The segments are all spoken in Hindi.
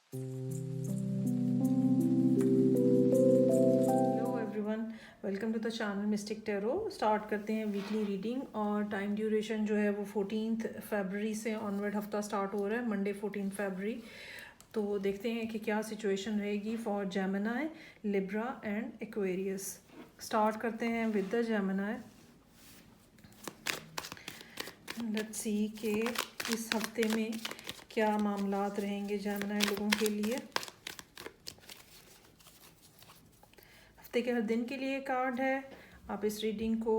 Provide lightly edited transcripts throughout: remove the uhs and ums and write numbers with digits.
Hello everyone, welcome to the channel Mystic Tarot. Start करते हैं वीकली रीडिंग और टाइम ड्यूरेशन जो है वो 14 फरवरी से ऑनवर्ड हफ्ता स्टार्ट हो रहा है, मंडे 14 फरवरी। तो देखते हैं कि क्या सिचुएशन रहेगी for Gemini, Libra and Aquarius. Start करते हैं with the Gemini. Let's see कि इस हफ्ते में क्या मामलात रहेंगे जेमिनी लोगों के लिए। हफ्ते के हर दिन के लिए कार्ड है। आप इस रीडिंग को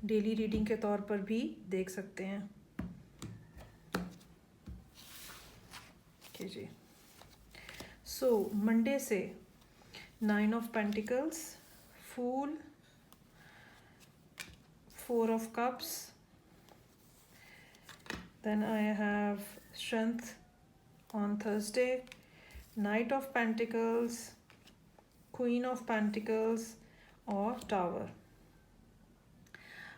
डेली रीडिंग के तौर पर भी देख सकते हैं। ओके जी। सो मंडे से 9 of pentacles, fool, 4 of cups, then I have strength on Thursday, knight of pentacles, queen of pentacles और टावर।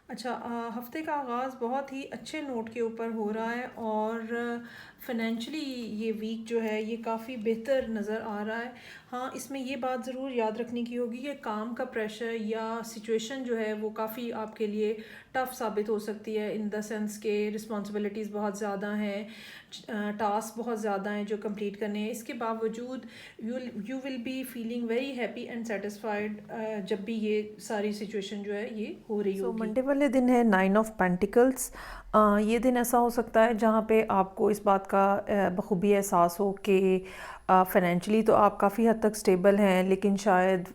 अच्छा, हफ्ते का आगाज़ बहुत ही अच्छे नोट के ऊपर हो रहा है और फाइनेंशियली ये वीक जो है ये काफ़ी बेहतर नज़र आ रहा है। हाँ, इसमें ये बात ज़रूर याद रखने की होगी कि काम का प्रेशर या सिचुएशन जो है वो काफ़ी आपके लिए टफ़ साबित हो सकती है, इन द सेंस के रिस्पॉन्सिबिलिटीज़ बहुत ज़्यादा हैं, टास्क बहुत ज़्यादा हैं जो कंप्लीट करने हैं। इसके बावजूद you will be feeling very happy and satisfied जब भी ये सारी सिचुएशन जो है ये हो रही होगी। मंडे वाले दिन है 9 ऑफ पेंटिकल्स। ये दिन ऐसा हो सकता है जहाँ पे आपको इस बात का बखूबी एहसास हो कि फाइनेंशियली तो आप काफ़ी हद तक स्टेबल हैं, लेकिन शायद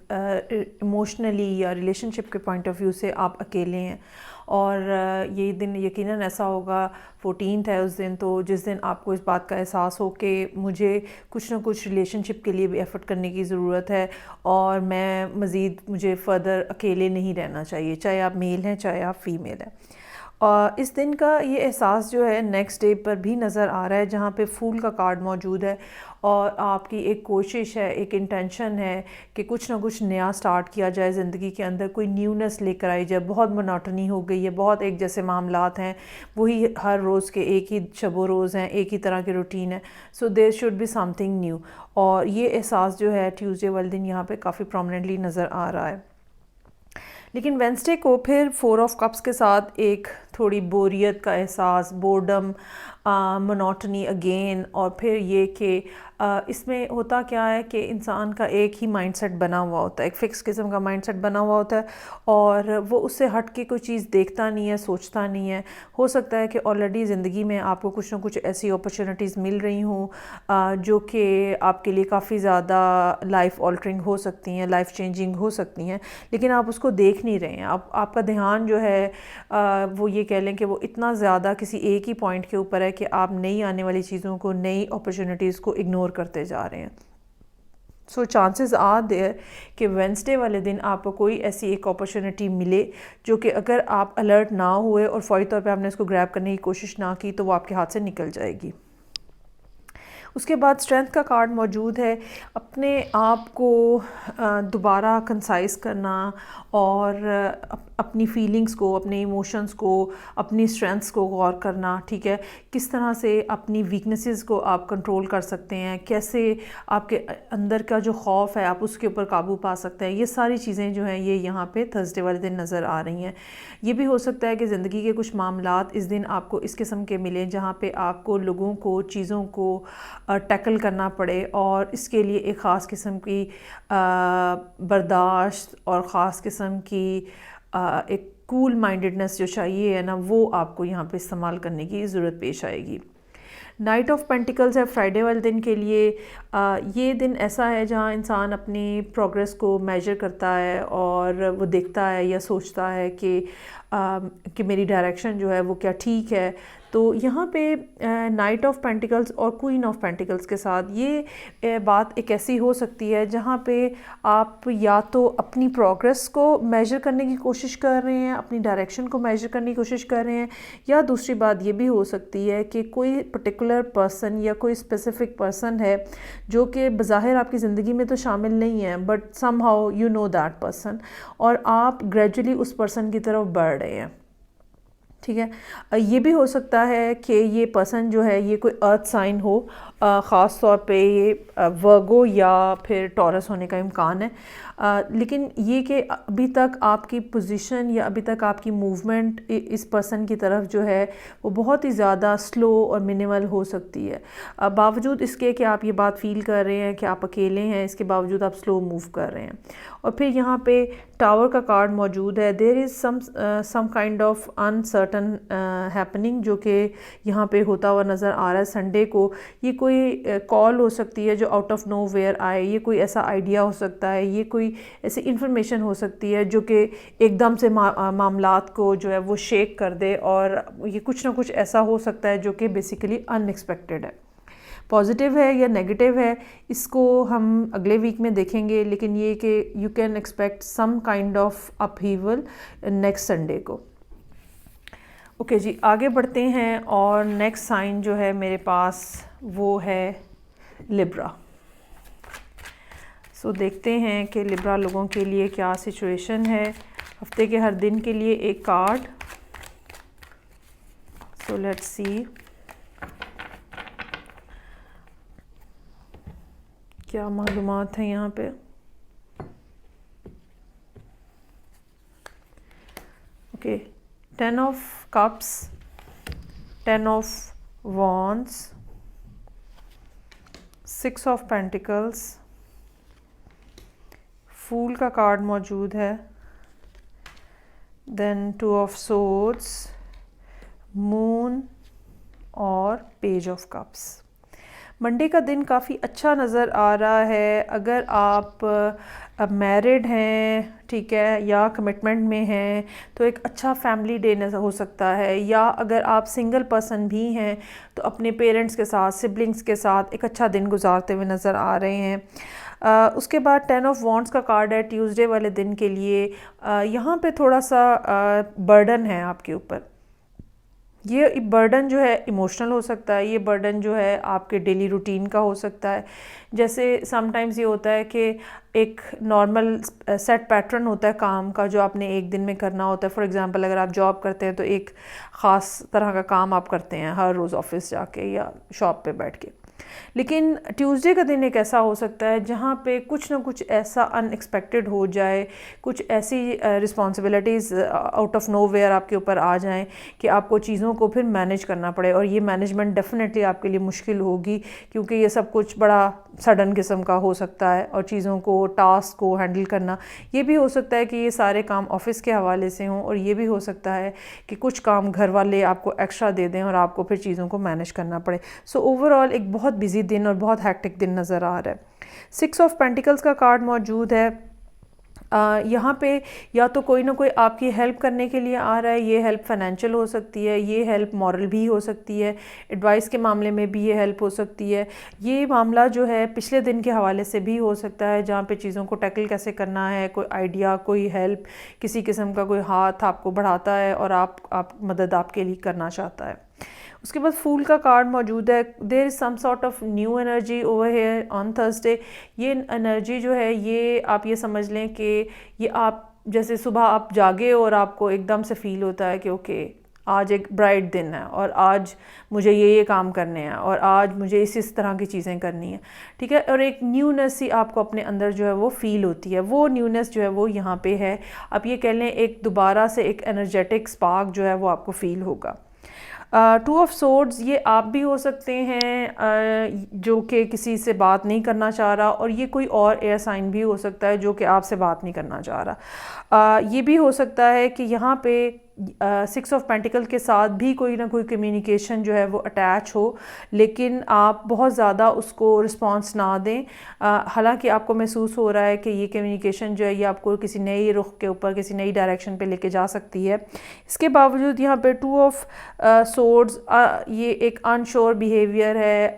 इमोशनली या रिलेशनशिप के पॉइंट ऑफ व्यू से आप अकेले हैं। और ये दिन यकीनन ऐसा होगा, 14th है उस दिन, तो जिस दिन आपको इस बात का एहसास हो कि मुझे कुछ ना कुछ रिलेशनशिप के लिए भी एफ़र्ट करने की ज़रूरत है और मैं मज़ीद मुझे फ़र्दर अकेले नहीं रहना चाहिए, चाहे आप मेल हैं चाहे आप फ़ीमेल हैं। और इस दिन का ये एहसास जो है नेक्स्ट डे पर भी नज़र आ रहा है, जहाँ पे फूल का कार्ड मौजूद है और आपकी एक कोशिश है, एक इंटेंशन है कि कुछ ना कुछ नया स्टार्ट किया जाए ज़िंदगी के अंदर, कोई न्यूनेस लेकर आई जाए। बहुत मोनोटनी हो गई है, बहुत एक जैसे मामलात हैं, वही हर रोज़ के एक ही शब रोज़ हैं, एक ही तरह की रूटीन है। So there should be something new. और ये एहसास जो है ट्यूसडे वाले दिन यहाँ पे काफ़ी प्रोमिनेंटली नज़र आ रहा है। लेकिन वेंसडे को फिर 4 ऑफ कप्स के साथ एक थोड़ी बोरियत का एहसास, बोर्डम, मोनोटनी अगेन। और फिर ये कि इसमें होता क्या है कि इंसान का एक ही माइंडसेट बना हुआ होता है, एक फ़िक्स किस्म का माइंडसेट बना हुआ होता है और वो उससे हट के कोई चीज़ देखता नहीं है, सोचता नहीं है। हो सकता है कि ऑलरेडी ज़िंदगी में आपको कुछ ना कुछ ऐसी अपॉर्चुनिटीज़ मिल रही हों जो कि आपके लिए काफ़ी ज़्यादा लाइफ ऑल्टरिंग हो सकती हैं, लाइफ चेंजिंग हो सकती हैं, लेकिन आप उसको देख नहीं रहे हैं। आपका ध्यान जो है वो ये कह लें कि वो इतना ज़्यादा किसी एक ही पॉइंट के ऊपर है कि आप नई आने वाली चीज़ों को, नई अपॉर्चुनिटीज़ को इग्नोर करते जा रहे हैं। सो चांसेस आर देयर कि वेंसडे वाले दिन आपको कोई ऐसी एक अपॉर्चुनिटी मिले जो कि अगर आप अलर्ट ना हुए और फौरी तौर पे आपने इसको ग्रैब करने की कोशिश ना की तो वो आपके हाथ से निकल जाएगी। उसके बाद स्ट्रेंथ का कार्ड मौजूद है। अपने आप को दोबारा कंसाइज करना और अपनी फीलिंग्स को, अपने इमोशंस को, अपनी स्ट्रेंथ्स को गौर करना, ठीक है, किस तरह से अपनी वीकनेसेस को आप कंट्रोल कर सकते हैं, कैसे आपके अंदर का जो खौफ है आप उसके ऊपर काबू पा सकते हैं। ये सारी चीज़ें जो हैं ये यहाँ पे थर्सडे वाले दिन नज़र आ रही हैं। ये भी हो सकता है कि ज़िंदगी के कुछ मामलात इस दिन आपको इस किस्म के मिलें जहाँ पे आपको लोगों को, चीज़ों को टैकल करना पड़े और इसके लिए एक ख़ास किस्म की बर्दाश्त और ख़ास किस्म की एक कूल माइंडेडनेस जो चाहिए है ना, वो आपको यहाँ पे इस्तेमाल करने की ज़रूरत पेश आएगी। नाइट ऑफ पेंटिकल्स है फ्राइडे वाले दिन के लिए। ये दिन ऐसा है जहाँ इंसान अपनी प्रोग्रेस को मेजर करता है और वो देखता है या सोचता है कि मेरी डायरेक्शन जो है वो क्या ठीक है। तो यहाँ पे नाइट ऑफ पेंटिकल्स और क्वीन ऑफ पेंटिकल्स के साथ ये बात एक ऐसी हो सकती है जहाँ पे आप या तो अपनी प्रोग्रेस को मेजर करने की कोशिश कर रहे हैं, अपनी डायरेक्शन को मेजर करने की कोशिश कर रहे हैं, या दूसरी बात ये भी हो सकती है कि कोई पर्टिकुलर पर्सन या कोई स्पेसिफिक पर्सन है जो कि बज़ाहिर आपकी ज़िंदगी में तो शामिल नहीं है, but somehow you know that person और आप ग्रेजुअली उस पर्सन की तरफ बढ़ रहे हैं। ठीक है। ये भी हो सकता है कि ये पर्सन जो है ये कोई अर्थ साइन हो, ख़ास तौर पे ये वर्गो या फिर टॉरस होने का इम्कान है। लेकिन ये कि अभी तक आपकी पोजीशन या अभी तक आपकी मूवमेंट इस पर्सन की तरफ जो है वो बहुत ही ज़्यादा स्लो और मिनिमल हो सकती है। बावजूद इसके कि आप ये बात फ़ील कर रहे हैं कि आप अकेले हैं, इसके बावजूद आप स्लो मूव कर रहे हैं। और फिर यहाँ पे टावर का कार्ड मौजूद है। There is some kind of uncertain happening जो कि यहाँ पे होता हुआ नज़र आ रहा है संडे को। ये कोई कॉल हो सकती है जो आउट ऑफ नो वेयर आए, ये कोई ऐसा आइडिया हो सकता है, ये कोई ऐसी इन्फॉर्मेशन हो सकती है जो कि एकदम से मामलात को जो है वो शेक कर दे, और ये कुछ ना कुछ ऐसा हो सकता है जो कि बेसिकली अनएक्सपेक्टेड है। पॉजिटिव है या नेगेटिव है इसको हम अगले वीक में देखेंगे, लेकिन ये कि you can expect some kind of upheaval next Sunday को। ओके जी, आगे बढ़ते हैं और नेक्स्ट साइन जो है मेरे पास वो है लिब्रा। सो देखते हैं कि लिब्रा लोगों के लिए क्या सिचुएशन है हफ्ते के हर दिन के लिए। एक कार्ड, सो लेट्स सी क्या मालूमात हैं यहाँ पे। Okay, 10 of cups, 10 of wands, 6 of pentacles, fool का कार्ड मौजूद है, देन 2 ऑफ सोर्ड्स, मून और पेज ऑफ कप्स। मंडे का दिन काफ़ी अच्छा नज़र आ रहा है। अगर आप मैरिड हैं, ठीक है, या कमिटमेंट में हैं तो एक अच्छा फैमिली डे हो सकता है, या अगर आप सिंगल पर्सन भी हैं तो अपने पेरेंट्स के साथ, सिबलिंग्स के साथ एक अच्छा दिन गुजारते हुए नज़र आ रहे हैं। उसके बाद 10 ऑफ वॉन्ड्स का कार्ड है ट्यूसडे वाले दिन के लिए। यहाँ पे थोड़ा सा बर्डन है आपके ऊपर। ये बर्डन जो है इमोशनल हो सकता है, ये बर्डन जो है आपके डेली रूटीन का हो सकता है। जैसे समटाइम्स ये होता है कि एक नॉर्मल सेट पैटर्न होता है काम का जो आपने एक दिन में करना होता है। फॉर एग्जांपल अगर आप जॉब करते हैं तो एक ख़ास तरह का काम आप करते हैं हर रोज़ ऑफिस जाके या शॉप पे बैठ के। लेकिन ट्यूसडे का दिन एक ऐसा हो सकता है जहाँ पे कुछ ना कुछ ऐसा अनएक्सपेक्टेड हो जाए, कुछ ऐसी रिस्पॉन्सिबिलिटीज़ आउट ऑफ नोवेयर आपके ऊपर आ जाएं कि आपको चीज़ों को फिर मैनेज करना पड़े। और ये मैनेजमेंट डेफिनेटली आपके लिए मुश्किल होगी क्योंकि ये सब कुछ बड़ा सडन किस्म का हो सकता है, और चीज़ों को, टास्क को हैंडल करना। ये भी हो सकता है कि ये सारे काम ऑफिस के हवाले से हों, और ये भी हो सकता है कि कुछ काम घर वाले आपको एक्स्ट्रा दे दें और आपको फिर चीज़ों को मैनेज करना पड़े। सो ओवरऑल एक बहुत बिजी दिन और बहुत हैक्टिक दिन नज़र आ रहा है। 6 ऑफ पेंटिकल्स का कार्ड मौजूद है। यहाँ पे या तो कोई ना कोई आपकी हेल्प करने के लिए आ रहा है। ये हेल्प फाइनेंशियल हो सकती है, ये हेल्प मॉरल भी हो सकती है, एडवाइस के मामले में भी ये हेल्प हो सकती है। ये मामला जो है पिछले दिन के हवाले से भी हो सकता है जहाँ पे चीज़ों को टैकल कैसे करना है, कोई आइडिया, कोई हेल्प, किसी किस्म का कोई हाथ आपको बढ़ाता है और आप मदद आपके लिए करना चाहता है। उसके बाद फूल का कार्ड मौजूद है। There is some sort of new energy over here on Thursday. ये एनर्जी जो है ये आप ये समझ लें कि ये आप जैसे सुबह आप जागे और आपको एकदम से फील होता है कि ओके आज एक ब्राइट दिन है और आज मुझे ये काम करने हैं और आज मुझे इस तरह की चीज़ें करनी है, ठीक है। और एक न्यूनेस ही आपको अपने अंदर जो है वो फील होती है। वो न्यूनेस जो है वो यहाँ पे है। आप ये कह लें एक दोबारा से एक एनर्जेटिक स्पार्क जो है वो आपको फील होगा। 2 ऑफ सोर्ड्स, ये आप भी हो सकते हैं जो कि किसी से बात नहीं करना चाह रहा, और ये कोई और एयर साइन भी हो सकता है जो कि आपसे बात नहीं करना चाह रहा। ये भी हो सकता है कि यहाँ पे 6 ऑफ पेंटिकल के साथ भी कोई ना कोई कम्युनिकेशन जो है वो अटैच हो, लेकिन आप बहुत ज़्यादा उसको रिस्पॉन्स ना दें। हालांकि आपको महसूस हो रहा है कि ये कम्युनिकेशन जो है ये आपको किसी नई रुख के ऊपर, किसी नई डायरेक्शन पे लेके जा सकती है। इसके बावजूद यहाँ पे 2 ऑफ सोर्ड्स, ये एक अनश्योर बिहेवियर है।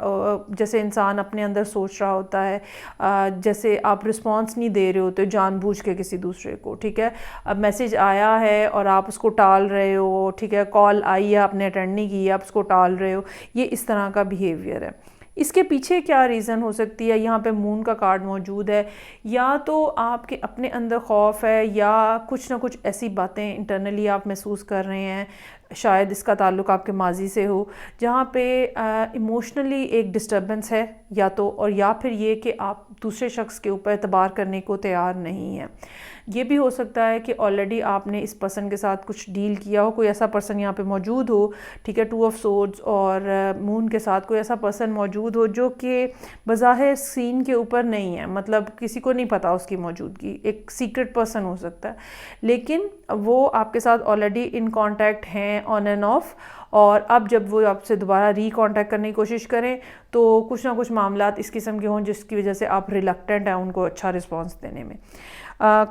जैसे इंसान अपने अंदर सोच रहा होता है, जैसे आप रिस्पॉन्स नहीं दे रहे होते जानबूझ के किसी दूसरे को, ठीक है। अब मैसेज आया है और आप उसको टाल रहे हो, ठीक है। कॉल आई है, आपने अटेंड नहीं की, आप उसको टाल रहे हो। ये इस तरह का बिहेवियर है। इसके पीछे क्या रीज़न हो सकती है? यहाँ पे मून का कार्ड मौजूद है। या तो आपके अपने अंदर खौफ है, या कुछ ना कुछ ऐसी बातें इंटरनली आप महसूस कर रहे हैं, शायद इसका ताल्लुक़ आपके माजी से हो, जहाँ पे इमोशनली एक डिस्टर्बेंस है या तो, और या फिर ये कि आप दूसरे शख्स के ऊपर एतबार करने को तैयार नहीं हैं। ये भी हो सकता है कि ऑलरेडी आपने इस पर्सन के साथ कुछ डील किया हो, कोई ऐसा पर्सन यहाँ पे मौजूद हो, ठीक है, 2 ऑफ सोर्ड्स और मून के साथ कोई ऐसा पर्सन मौजूद हो जो कि बज़ाहिर सीन के ऊपर नहीं है, मतलब किसी को नहीं पता उसकी मौजूदगी, एक सीक्रेट पर्सन हो सकता है, लेकिन वो आपके साथ ऑलरेडी इन कांटेक्ट हैं ऑन एंड ऑफ, और अब जब वो आपसे दोबारा रीकॉन्टैक्ट करने की कोशिश करें तो कुछ ना कुछ मामलात इस किस्म के हों जिसकी वजह से आप रिलक्टेंट हैं उनको अच्छा रिस्पॉन्स देने में।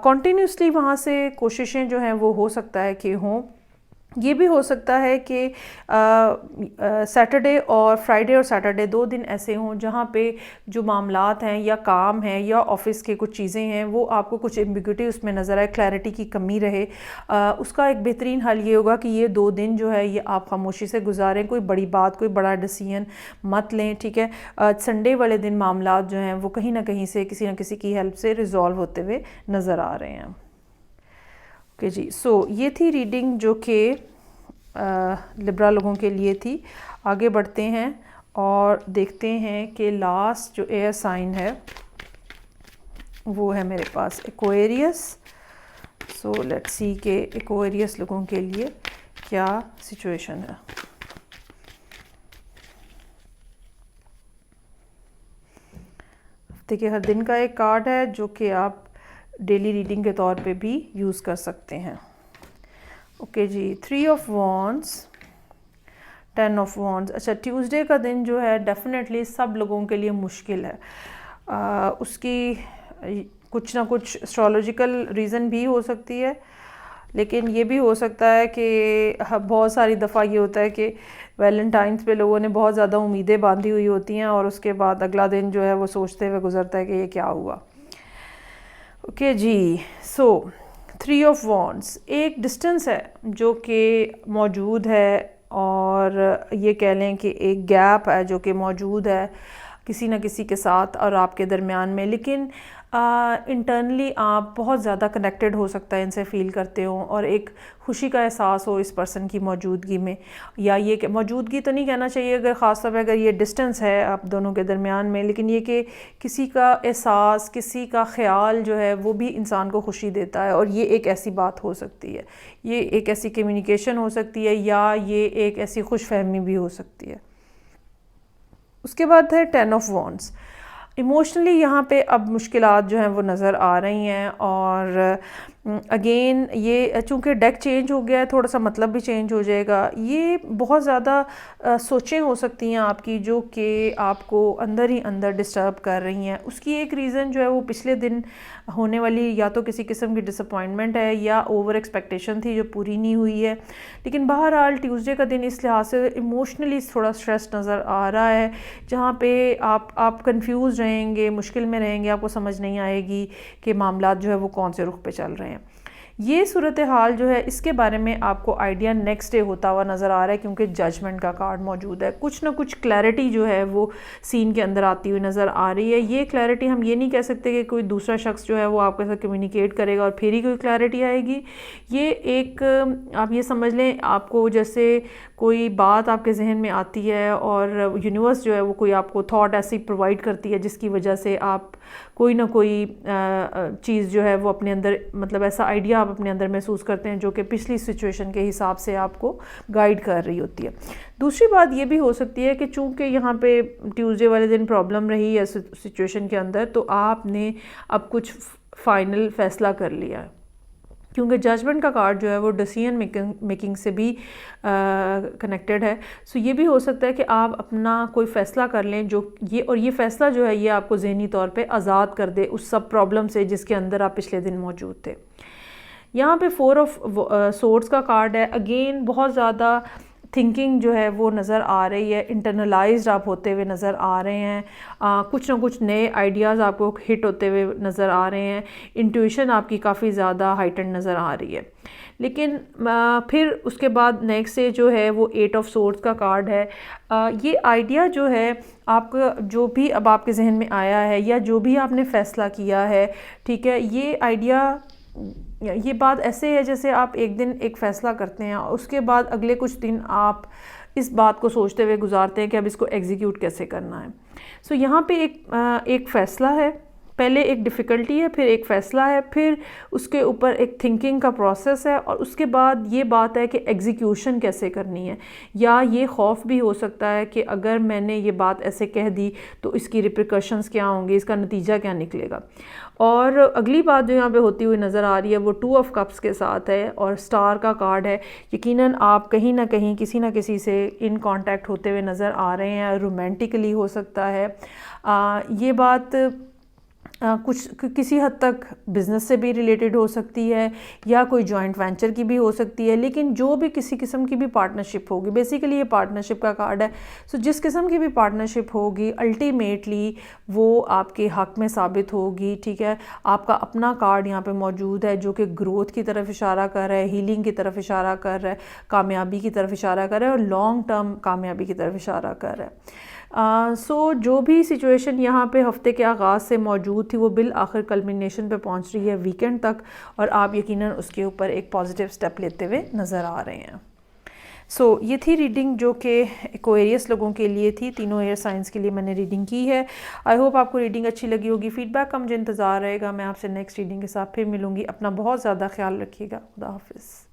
कॉन्टीन्यूसली वहाँ से कोशिशें जो हैं वो हो सकता है कि हों। ये भी हो सकता है कि सैटरडे और फ्राइडे और सैटरडे 2 दिन ऐसे हों जहाँ पे जो मामलात हैं या काम हैं या ऑफ़िस के कुछ चीज़ें हैं वो आपको कुछ एम्बिग्युइटी उसमें नज़र आए, क्लैरिटी की कमी रहे। उसका एक बेहतरीन हल ये होगा कि ये 2 दिन जो है ये आप खामोशी से गुजारें, कोई बड़ी बात, कोई बड़ा डिसीजन मत लें, ठीक है। संडे वाले दिन मामलात जो हैं वो कहीं ना कहीं से किसी न किसी की हेल्प से रिज़ॉल्व होते हुए नज़र आ रहे हैं। ओके जी, सो ये थी रीडिंग जो कि लिब्रा लोगों के लिए थी। आगे बढ़ते हैं और देखते हैं कि लास्ट जो एयर साइन है वो है मेरे पास एक्वेरियस। सो लेट्स सी कि एक्वेरियस लोगों के लिए क्या सिचुएशन है। हफ्ते के हर दिन का एक कार्ड है जो कि आप डेली रीडिंग के तौर पे भी यूज़ कर सकते हैं। ओके जी, 3 ऑफ वॉन्ड्स, 10 ऑफ वॉन्ड्स। अच्छा, ट्यूसडे का दिन जो है डेफिनेटली सब लोगों के लिए मुश्किल है। उसकी कुछ ना कुछ एस्ट्रोलॉजिकल रीज़न भी हो सकती है, लेकिन ये भी हो सकता है कि बहुत सारी दफ़ा ये होता है कि वैलेंटाइंस पे लोगों ने बहुत ज़्यादा उम्मीदें बांधी हुई होती हैं और उसके बाद अगला दिन जो है वो सोचते हुए गुजरता है कि ये क्या हुआ। ओके जी, सो 3 ऑफ वॉन्ड्स, एक डिस्टेंस है जो कि मौजूद है, और ये कह लें कि एक गैप है जो कि मौजूद है किसी न किसी के साथ और आपके दरमियान में, लेकिन इंटरनली आप बहुत ज़्यादा कनेक्टेड हो सकता है, इनसे फ़ील करते हो और एक खुशी का एहसास हो इस पर्सन की मौजूदगी में, या ये कि मौजूदगी तो नहीं कहना चाहिए अगर ख़ास तौर पर अगर ये डिस्टेंस है आप दोनों के दरमियान में, लेकिन ये कि किसी का एहसास, किसी का ख़्याल जो है वो भी इंसान को खुशी देता है, और ये एक ऐसी बात हो सकती है, ये एक ऐसी कम्युनिकेशन हो सकती है, या ये एक ऐसी खुशफहमी भी हो सकती है। उसके बाद है 10 ऑफ वॉन्ड्स। इमोशनली यहाँ पे अब मुश्किलात जो हैं वो नज़र आ रही हैं, और अगेन ये चूँकि डेक चेंज हो गया है थोड़ा सा मतलब भी चेंज हो जाएगा। ये बहुत ज़्यादा सोचें हो सकती हैं आपकी जो कि आपको अंदर ही अंदर डिस्टर्ब कर रही हैं। उसकी एक रीज़न जो है वो पिछले दिन होने वाली या तो किसी किस्म की डिसअपॉइंटमेंट है या ओवर एक्सपेक्टेशन थी जो पूरी नहीं हुई है, लेकिन बहरहाल ट्यूसडे का दिन इस लिहाज से इमोशनली थोड़ा स्ट्रेस नज़र आ रहा है, जहाँ पे आप कंफ्यूज रहेंगे, मुश्किल में रहेंगे, आपको समझ नहीं आएगी कि मामलात जो है वो कौन से रुख पे चल रहे हैं। ये सूरत हाल जो है इसके बारे में आपको आइडिया नेक्स्ट डे होता हुआ नज़र आ रहा है, क्योंकि जजमेंट का कार्ड मौजूद है। कुछ ना कुछ क्लैरिटी जो है वो सीन के अंदर आती हुई नज़र आ रही है। ये क्लैरिटी हम ये नहीं कह सकते कि कोई दूसरा शख्स जो है वो आपके साथ कम्युनिकेट करेगा और फिर ही कोई क्लैरिटी आएगी। ये एक आप ये समझ लें, आपको जैसे कोई बात आपके जहन में आती है और यूनिवर्स जो है वो कोई आपको थॉट ऐसी प्रोवाइड करती है जिसकी वजह से आप कोई ना कोई चीज़ जो है वो अपने अंदर, मतलब ऐसा आइडिया आप अपने अंदर महसूस करते हैं जो कि पिछली सिचुएशन के हिसाब से आपको गाइड कर रही होती है। दूसरी बात ये भी हो सकती है कि चूँकि यहाँ पे ट्यूसडे वाले दिन प्रॉब्लम रही है सिचुएशन के अंदर, तो आपने अब कुछ फाइनल फ़ैसला कर लिया है, क्योंकि जजमेंट का कार्ड जो है वो डिसीजन मेकिंग से भी कनेक्टेड है। सो ये भी हो सकता है कि आप अपना कोई फ़ैसला कर लें जो ये फ़ैसला जो है ये आपको ज़हनी तौर पे आज़ाद कर दे उस सब प्रॉब्लम से जिसके अंदर आप पिछले दिन मौजूद थे। यहाँ पे 4 ऑफ सोर्ड्स का कार्ड है। अगेन बहुत ज़्यादा थिंकिंग जो है वो नज़र आ रही है, इंटरनलाइज्ड आप होते हुए नज़र आ रहे हैं, कुछ ना कुछ नए आइडियाज़ आपको हिट होते हुए नज़र आ रहे हैं, इंट्यूशन आपकी काफ़ी ज़्यादा हाइटेंड नज़र आ रही है। लेकिन फिर उसके बाद नेक्स्ट से जो है वो 8 ऑफ सोर्ड्स का कार्ड है। ये आइडिया जो है आपका जो भी अब आपके जहन में आया है या जो भी आपने फ़ैसला किया है, ठीक है, ये आइडिया ये बात ऐसे है जैसे आप एक दिन एक फ़ैसला करते हैं और उसके बाद अगले कुछ दिन आप इस बात को सोचते हुए गुजारते हैं कि अब इसको एग्जीक्यूट कैसे करना है। सो यहाँ पे एक फ़ैसला है, पहले एक डिफ़िकल्टी है, फिर एक फ़ैसला है, फिर उसके ऊपर एक थिंकिंग का प्रोसेस है, और उसके बाद ये बात है कि एग्जीक्यूशन कैसे करनी है। या ये खौफ भी हो सकता है कि अगर मैंने ये बात ऐसे कह दी तो इसकी रिpercussions क्या होंगी, इसका नतीजा क्या निकलेगा। और अगली बात जो यहाँ पे होती हुई नज़र आ रही है वो 2 ऑफ कप्स के साथ है और स्टार का कार्ड है। यकीनन आप कहीं ना कहीं किसी ना किसी से इन कांटेक्ट होते हुए नज़र आ रहे हैं, रोमांटिकली हो सकता है। ये बात किसी हद तक बिज़नेस से भी रिलेटेड हो सकती है या कोई जॉइंट वेंचर की भी हो सकती है, लेकिन जो भी किसी किस्म की भी पार्टनरशिप होगी, बेसिकली ये पार्टनरशिप का कार्ड है। सो जिस किस्म की भी पार्टनरशिप होगी अल्टीमेटली वो आपके हक़ में साबित होगी, ठीक है। आपका अपना कार्ड यहाँ पे मौजूद है जो कि ग्रोथ की तरफ इशारा कर रहा है, हीलिंग की तरफ इशारा कर रहा है, कामयाबी की तरफ इशारा कर रहा है और लॉन्ग टर्म कामयाबी की तरफ इशारा कर रहा है। सो जो भी सिचुएशन यहाँ पे हफ्ते के आगाज़ से मौजूद थी वो बिल आखिर कल्मिनेशन पे पहुँच रही है वीकेंड तक, और आप यकीनन उसके ऊपर एक पॉजिटिव स्टेप लेते हुए नज़र आ रहे हैं। सो ये थी रीडिंग जो कि एक्वेरियस लोगों के लिए थी, तीनों एयर साइंस के लिए मैंने रीडिंग की है। आई होप आपको रीडिंग अच्छी लगी होगी। फीडबैक का मुझे इंतज़ार रहेगा। मैं आपसे नेक्स्ट रीडिंग के साथ फिर मिलूँगी। अपना बहुत ज़्यादा ख्याल रखिएगा। खुदा हाफिज़।